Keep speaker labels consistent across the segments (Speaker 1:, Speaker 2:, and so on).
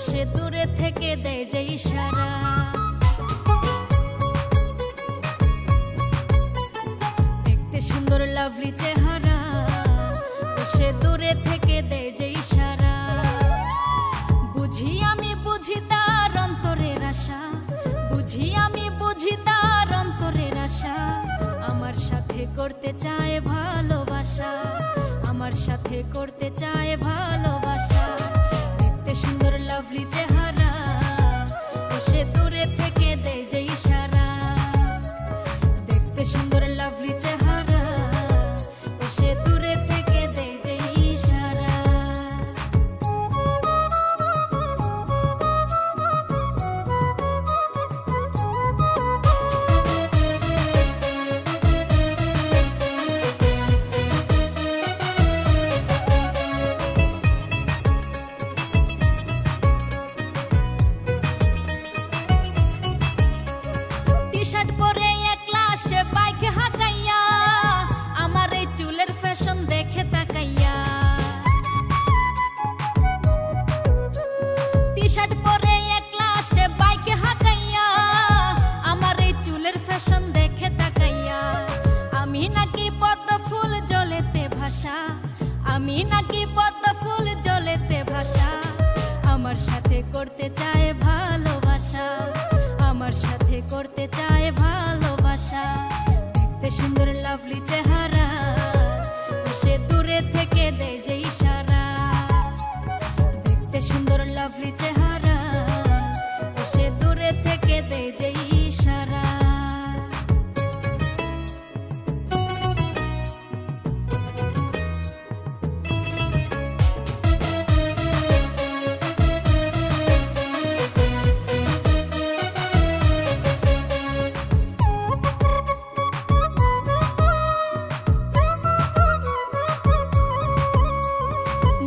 Speaker 1: সে দূরে থেকে দেয় যে ইশারা। দেখতে সুন্দর লাভলি চেহারা, সে দূরে থেকে দেয় যে ইশারা। বুঝি আমি বুঝি তার অন্তরের আশা, বুঝি আমি বুঝি তার অন্তরের আশা। আমার সাথে করতে চায় ভালোবাসা, আমার সাথে করতে চায় ভালোবাসা। দেখতে সুন্দর লাভলি চেহারা, সে দূরে থেকে দেয় যে ইশারা। দেখতে সুন্দর লাভলি চেহারা, সে দূরে থেকে দেয় যে ইশারা। টি-শার্ট পরে একলা সে বাইকে হাঁকাইয়া, আমার এই চুলের ফ্যাশন দেখে তাকাইয়া। টি-শার্ট পরে একলা সে বাইকে হাঁকাইয়া, আমার এই চুলের ফ্যাশন দেখে তাকাইয়া। আমি নাকি পদ্ম ফুল জলেতে ভাসা, আমি নাকি পদ্ম ফুল জলেতে ভাসা। আমার সাথে করতে চায় ভালোবাসা, আমার সাথে করতে চায় ভালোবাসা। দেখতে সুন্দর লাভলি চেহারা, সে দূরে থেকে দেয় যে ইশারা। দেখতে সুন্দর লাভলি চেহারা, সে দূরে থেকে দেয় যে ইশারা।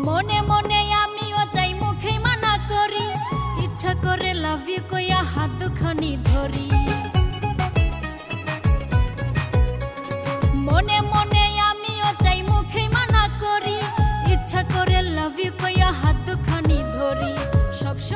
Speaker 1: মনে মনে আমিও চাই, মুখে মানা করি, ইচ্ছা করে লাভ ইউ কইয়া হাত দুখানি ধরি।